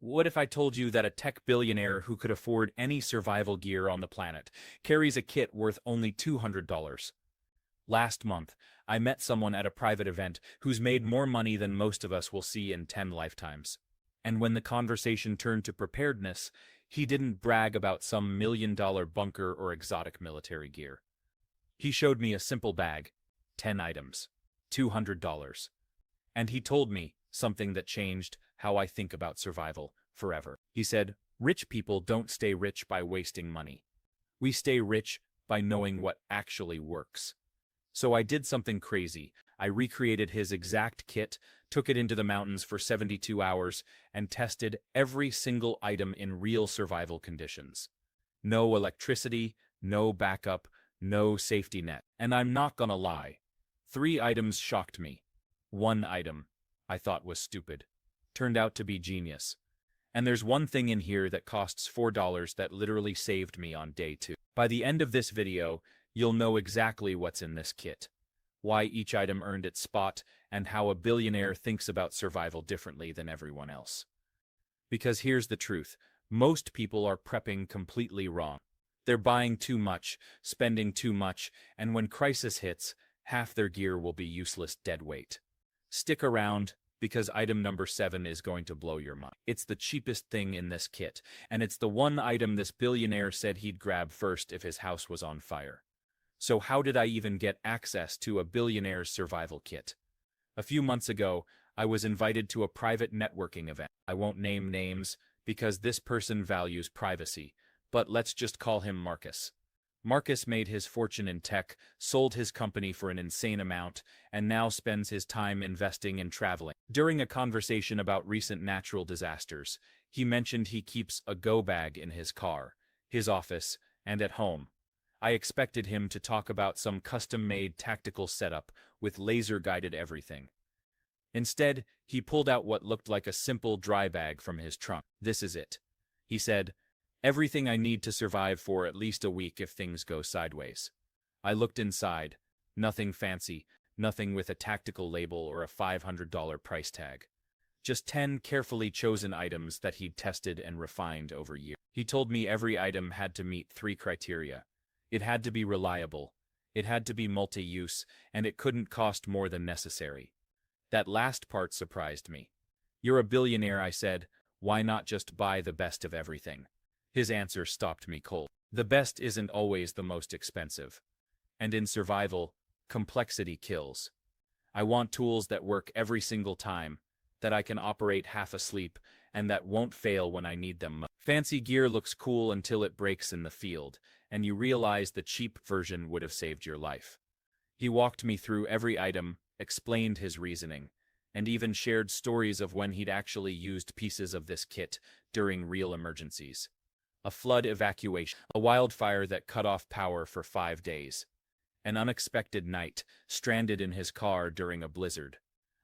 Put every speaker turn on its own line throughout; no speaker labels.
What if I told you that a tech billionaire who could afford any survival gear on the planet carries a kit worth only $200? Last month, I met someone at a private event who's made more money than most of us will see in 10 lifetimes. And when the conversation turned to preparedness, he didn't brag about some $1 million bunker or exotic military gear. He showed me a simple bag, 10 items, $200. And he told me something that changed how I think about survival forever. He said, "Rich people don't stay rich by wasting money. We stay rich by knowing what actually works." So I did something crazy. I recreated his exact kit, took it into the mountains for 72 hours, and tested every single item in real survival conditions. No electricity, no backup, no safety net. And I'm not gonna lie. 3 items shocked me. 1 item I thought was stupid turned out to be genius. And there's one thing in here that costs $4 that literally saved me on day 2. By the end of this video, you'll know exactly what's in this kit, why each item earned its spot, and how a billionaire thinks about survival differently than everyone else. Because here's the truth, most people are prepping completely wrong. They're buying too much, spending too much, and when crisis hits, half their gear will be useless dead weight. Stick around, because item number 7 is going to blow your mind. It's the cheapest thing in this kit, and it's the one item this billionaire said he'd grab first if his house was on fire. So how did I even get access to a billionaire's survival kit? A few months ago, I was invited to a private networking event. I won't name names, because this person values privacy, but let's just call him Marcus. Marcus made his fortune in tech, sold his company for an insane amount, and now spends his time investing in traveling. During a conversation about recent natural disasters, he mentioned he keeps a go bag in his car, his office, and at home. I expected him to talk about some custom-made tactical setup with laser-guided everything. Instead, he pulled out what looked like a simple dry bag from his trunk. "This is it," he said. "Everything I need to survive for at least a week if things go sideways." I looked inside. Nothing fancy, nothing with a tactical label or a $500 price tag. Just 10 carefully chosen items that he'd tested and refined over years. He told me every item had to meet 3 criteria. It had to be reliable, it had to be multi-use, and it couldn't cost more than necessary. That last part surprised me. "You're a billionaire," I said. "Why not just buy the best of everything?" His answer stopped me cold. The best isn't always the most expensive. And in survival, complexity kills. I want tools that work every single time, that I can operate half asleep, and that won't fail when I need them most. Fancy gear looks cool until it breaks in the field, and you realize the cheap version would have saved your life. He walked me through every item, explained his reasoning, and even shared stories of when he'd actually used pieces of this kit during real emergencies. A flood evacuation, a wildfire that cut off power for 5 days, an unexpected night, stranded in his car during a blizzard.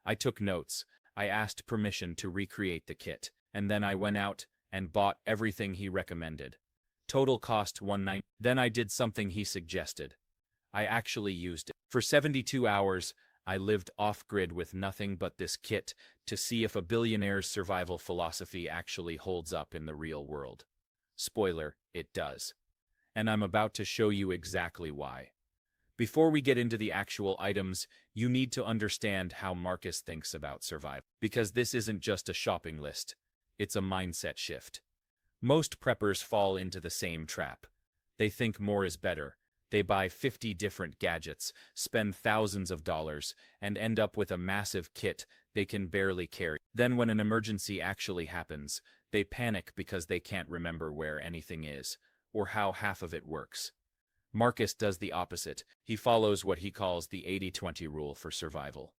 I took notes, I asked permission to recreate the kit, and then I went out and bought everything he recommended. Total cost $190. Then I did something he suggested. I actually used it. For 72 hours, I lived off-grid with nothing but this kit to see if a billionaire's survival philosophy actually holds up in the real world. Spoiler, it does. And I'm about to show you exactly why. Before we get into the actual items, you need to understand how Marcus thinks about survival. Because this isn't just a shopping list, it's a mindset shift. Most preppers fall into the same trap. They think more is better. They buy 50 different gadgets, spend thousands of dollars, and end up with a massive kit they can barely carry. Then when an emergency actually happens, they panic because they can't remember where anything is, or how half of it works. Marcus does the opposite. He follows what he calls the 80-20 rule for survival.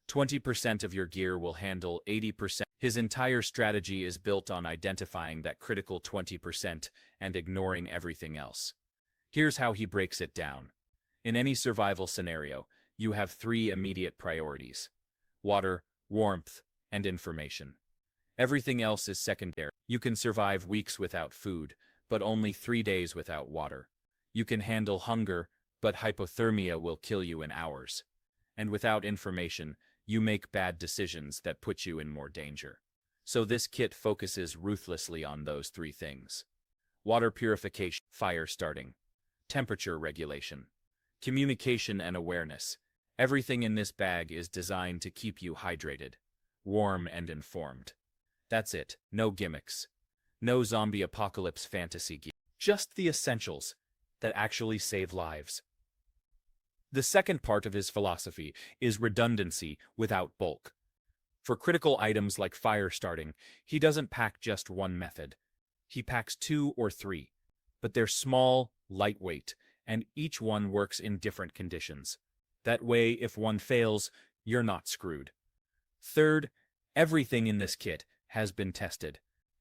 20% of your gear will handle 80%. His entire strategy is built on identifying that critical 20% and ignoring everything else. Here's how he breaks it down. In any survival scenario, you have 3 immediate priorities: water, warmth, and information. Everything else is secondary. You can survive weeks without food, but only 3 days without water. You can handle hunger, but hypothermia will kill you in hours. And without information, you make bad decisions that put you in more danger. So this kit focuses ruthlessly on those three things: water purification, fire starting, temperature regulation, communication and awareness. Everything in this bag is designed to keep you hydrated, warm and informed. That's it. No gimmicks. No zombie apocalypse fantasy gear. Just the essentials that actually save lives. The second part of his philosophy is redundancy without bulk. For critical items like fire starting, he doesn't pack just one method. He packs 2 or 3, but they're small, lightweight, and each one works in different conditions. That way, if one fails, you're not screwed. Third, everything in this kit has been tested.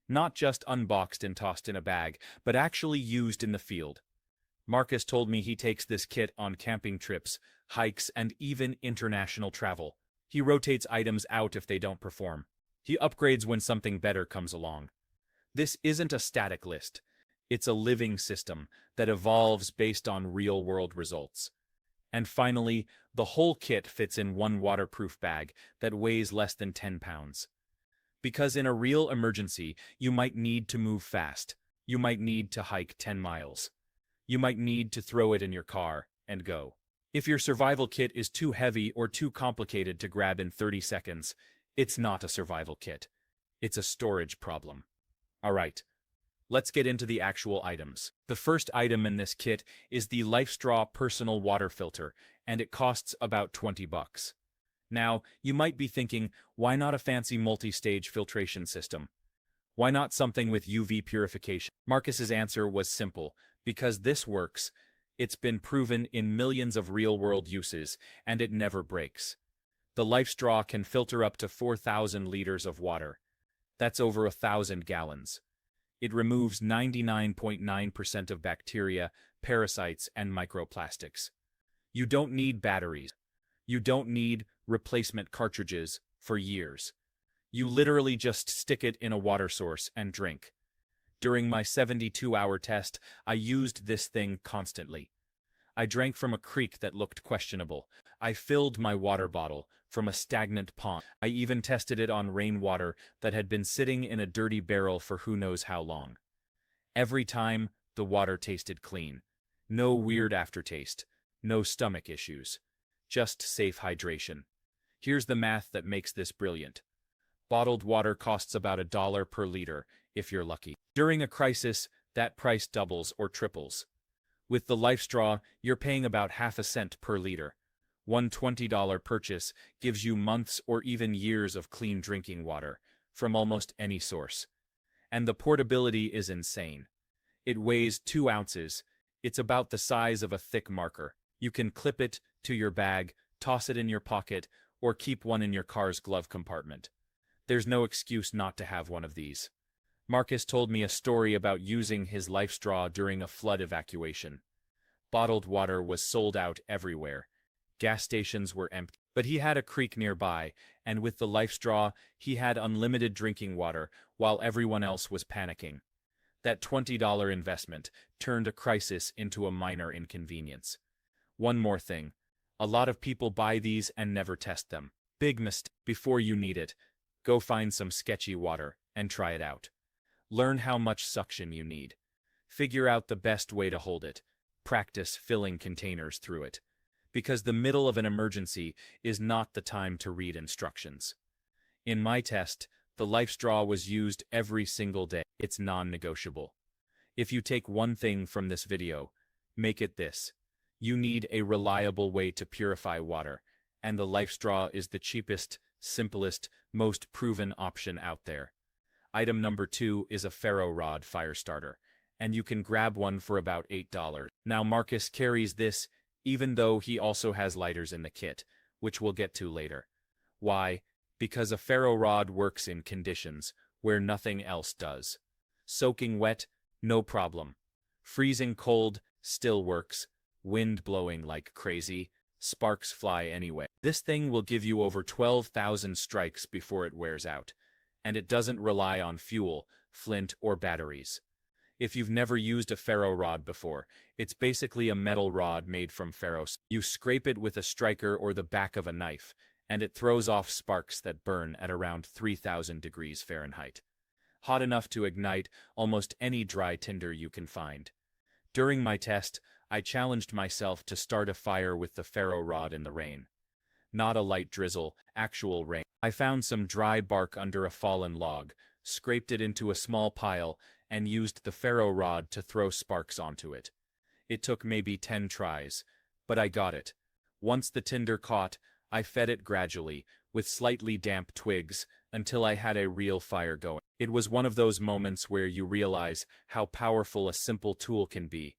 Not just unboxed and tossed in a bag, but actually used in the field. Marcus told me he takes this kit on camping trips, hikes, and even international travel. He rotates items out if they don't perform. He upgrades when something better comes along. This isn't a static list. It's a living system that evolves based on real-world results. And finally, the whole kit fits in one waterproof bag that weighs less than 10 pounds. Because in a real emergency, you might need to move fast. You might need to hike 10 miles. You might need to throw it in your car and go. If your survival kit is too heavy or too complicated to grab in 30 seconds, it's not a survival kit. It's a storage problem. All right, let's get into the actual items. The first item in this kit is the LifeStraw Personal Water Filter, and it costs about 20 bucks. Now, you might be thinking, why not a fancy multi-stage filtration system? Why not something with UV purification? Marcus's answer was simple: because this works. It's been proven in millions of real-world uses, and it never breaks. The LifeStraw can filter up to 4,000 liters of water. That's over 1,000 gallons. It removes 99.9% of bacteria, parasites, and microplastics. You don't need batteries. You don't need replacement cartridges for years. You literally just stick it in a water source and drink. During my 72-hour test, I used this thing constantly. I drank from a creek that looked questionable. I filled my water bottle from a stagnant pond. I even tested it on rainwater that had been sitting in a dirty barrel for who knows how long. Every time, the water tasted clean. No weird aftertaste. No stomach issues. Just safe hydration. Here's the math that makes this brilliant. Bottled water costs about $1 per liter, if you're lucky. During a crisis, that price doubles or triples. With the LifeStraw, you're paying about half a cent per liter. One $20 purchase gives you months or even years of clean drinking water from almost any source. And the portability is insane. It weighs 2 ounces. It's about the size of a thick marker. You can clip it to your bag, toss it in your pocket, or keep one in your car's glove compartment. There's no excuse not to have one of these. Marcus told me a story about using his LifeStraw during a flood evacuation. Bottled water was sold out everywhere. Gas stations were empty. But he had a creek nearby, and with the LifeStraw, he had unlimited drinking water while everyone else was panicking. That $20 investment turned a crisis into a minor inconvenience. One more thing. A lot of people buy these and never test them. Big mistake. Before you need it, go find some sketchy water and try it out. Learn how much suction you need. Figure out the best way to hold it. Practice filling containers through it. Because the middle of an emergency is not the time to read instructions. In my test, the LifeStraw was used every single day. It's non-negotiable. If you take one thing from this video, make it this. You need a reliable way to purify water, and the LifeStraw is the cheapest, simplest, most proven option out there. Item number 2 is a ferro rod fire starter, and you can grab one for about $8. Now Marcus carries this even though he also has lighters in the kit, which we'll get to later. Why? Because a ferro rod works in conditions where nothing else does. Soaking wet, no problem. Freezing cold, still works. Wind blowing like crazy, sparks fly anyway. This thing will give you over 12,000 strikes before it wears out, and it doesn't rely on fuel, flint, or batteries. If you've never used a ferro rod before, it's basically a metal rod made from ferro. You scrape it with a striker or the back of a knife, and it throws off sparks that burn at around 3,000 degrees Fahrenheit. Hot enough to ignite almost any dry tinder you can find. During my test, I challenged myself to start a fire with the ferro rod in the rain. Not a light drizzle, actual rain. I found some dry bark under a fallen log, scraped it into a small pile, and used the ferro rod to throw sparks onto it. It took maybe 10 tries, but I got it. Once the tinder caught, I fed it gradually, with slightly damp twigs, until I had a real fire going. It was one of those moments where you realize how powerful a simple tool can be.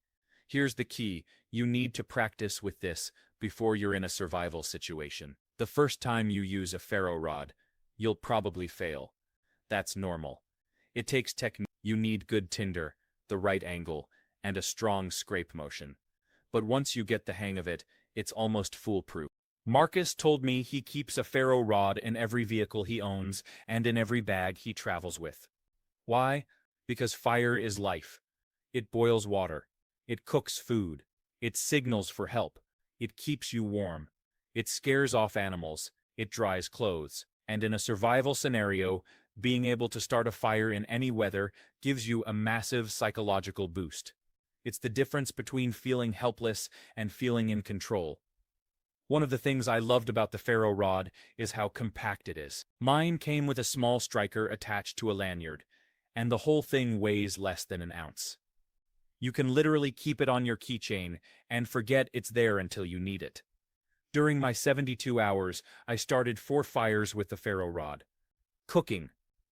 Here's the key: you need to practice with this before you're in a survival situation. The first time you use a ferro rod, you'll probably fail. That's normal. It takes technique. You need good tinder, the right angle, and a strong scrape motion. But once you get the hang of it, it's almost foolproof. Marcus told me he keeps a ferro rod in every vehicle he owns and in every bag he travels with. Why? Because fire is life. It boils water. It cooks food. It signals for help. It keeps you warm. It scares off animals. It dries clothes. And in a survival scenario, being able to start a fire in any weather gives you a massive psychological boost. It's the difference between feeling helpless and feeling in control. One of the things I loved about the ferro rod is how compact it is. Mine came with a small striker attached to a lanyard, and the whole thing weighs less than an ounce. You can literally keep it on your keychain and forget it's there until you need it. During my 72 hours, I started 4 fires with the ferro rod. Cooking,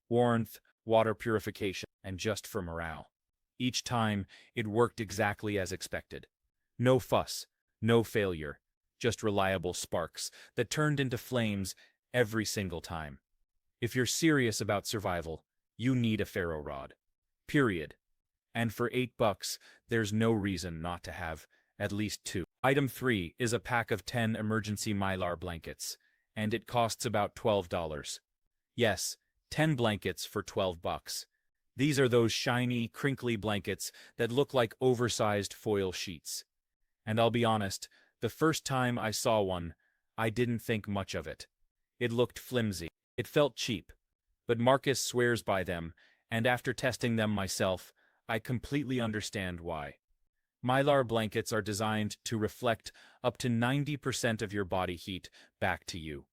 warmth, water purification, and just for morale. Each time, it worked exactly as expected. No fuss, no failure. Just reliable sparks that turned into flames every single time. If you're serious about survival, you need a ferro rod. Period. And for $8, there's no reason not to have at least 2. Item 3 is a pack of 10 emergency Mylar blankets, and it costs about $12. Yes, 10 blankets for $12. These are those shiny, crinkly blankets that look like oversized foil sheets. And I'll be honest, the first time I saw one, I didn't think much of it. It looked flimsy. It felt cheap. But Marcus swears by them, and after testing them myself, I completely understand why. Mylar blankets are designed to reflect up to 90% of your body heat back to you.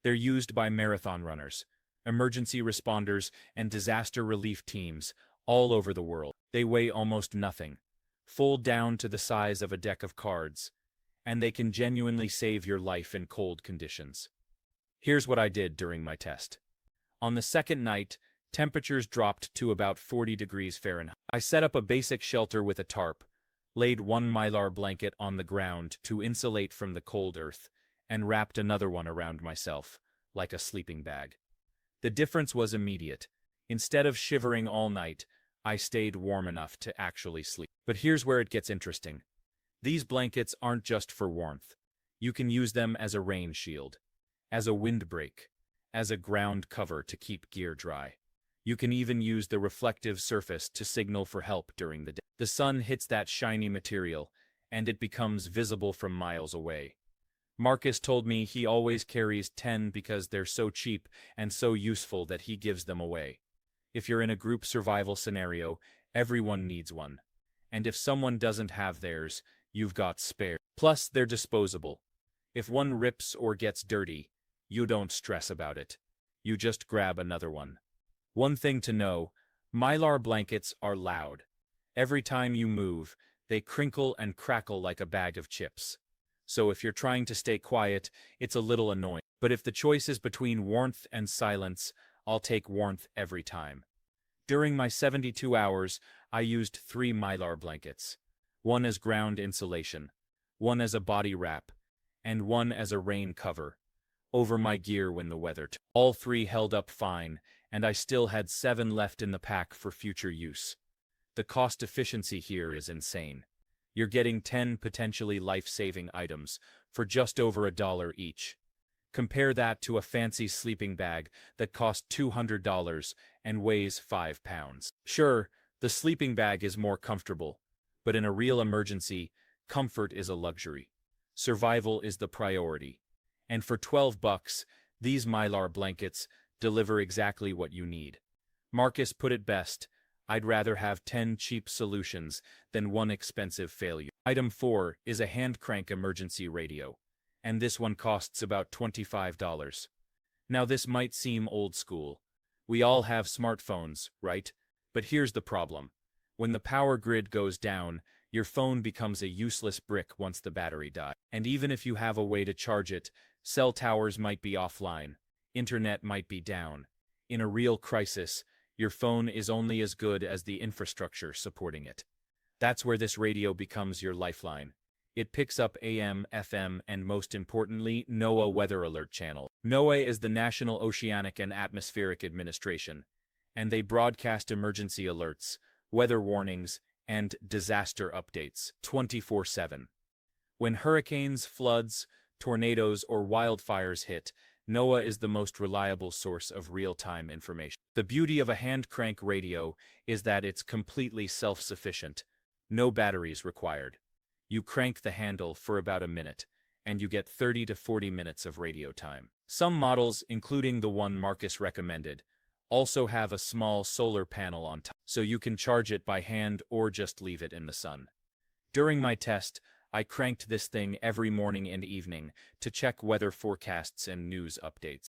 They're used by marathon runners, emergency responders, and disaster relief teams all over the world. They weigh almost nothing, fold down to the size of a deck of cards, and they can genuinely save your life in cold conditions. Here's what I did during my test. On the second night, temperatures dropped to about 40 degrees Fahrenheit. I set up a basic shelter with a tarp, laid one Mylar blanket on the ground to insulate from the cold earth, and wrapped another one around myself, like a sleeping bag. The difference was immediate. Instead of shivering all night, I stayed warm enough to actually sleep. But here's where it gets interesting. These blankets aren't just for warmth. You can use them as a rain shield, as a windbreak, as a ground cover to keep gear dry. You can even use the reflective surface to signal for help during the day. The sun hits that shiny material, and it becomes visible from miles away. Marcus told me he always carries 10 because they're so cheap and so useful that he gives them away. If you're in a group survival scenario, everyone needs one. And if someone doesn't have theirs, you've got spare. Plus, they're disposable. If one rips or gets dirty, you don't stress about it. You just grab another one. One thing to know, Mylar blankets are loud. Every time you move, they crinkle and crackle like a bag of chips. So if you're trying to stay quiet, it's a little annoying. But if the choice is between warmth and silence, I'll take warmth every time. During my 72 hours, I used 3 Mylar blankets. One as ground insulation, one as a body wrap, and one as a rain cover over my gear when the weather turned. All 3 held up fine, and I still had 7 left in the pack for future use. The cost efficiency here is insane. You're getting 10 potentially life-saving items for just over $1 each. Compare that to a fancy sleeping bag that costs $200 and weighs 5 pounds. Sure, the sleeping bag is more comfortable, but in a real emergency, comfort is a luxury. Survival is the priority. And for 12 bucks, these Mylar blankets deliver exactly what you need. Marcus put it best: I'd rather have 10 cheap solutions than one expensive failure. Item 4 is a hand crank emergency radio, and this one costs about $25. Now this might seem old school. We all have smartphones, right? But here's the problem. When the power grid goes down, your phone becomes a useless brick once the battery dies. And even if you have a way to charge it, cell towers might be offline, internet might be down. In a real crisis, your phone is only as good as the infrastructure supporting it. That's where this radio becomes your lifeline. It picks up AM, FM, and most importantly, NOAA weather alert channel. NOAA is the National Oceanic and Atmospheric Administration, and they broadcast emergency alerts, weather warnings, and disaster updates 24/7. When hurricanes, floods, tornadoes, or wildfires hit, NOAA is the most reliable source of real-time information. The beauty of a hand crank radio is that it's completely self-sufficient. No batteries required. You crank the handle for about a minute, and you get 30 to 40 minutes of radio time. Some models, including the one Marcus recommended, also have a small solar panel on top, so you can charge it by hand or just leave it in the sun. During my test, I cranked this thing every morning and evening to check weather forecasts and news updates.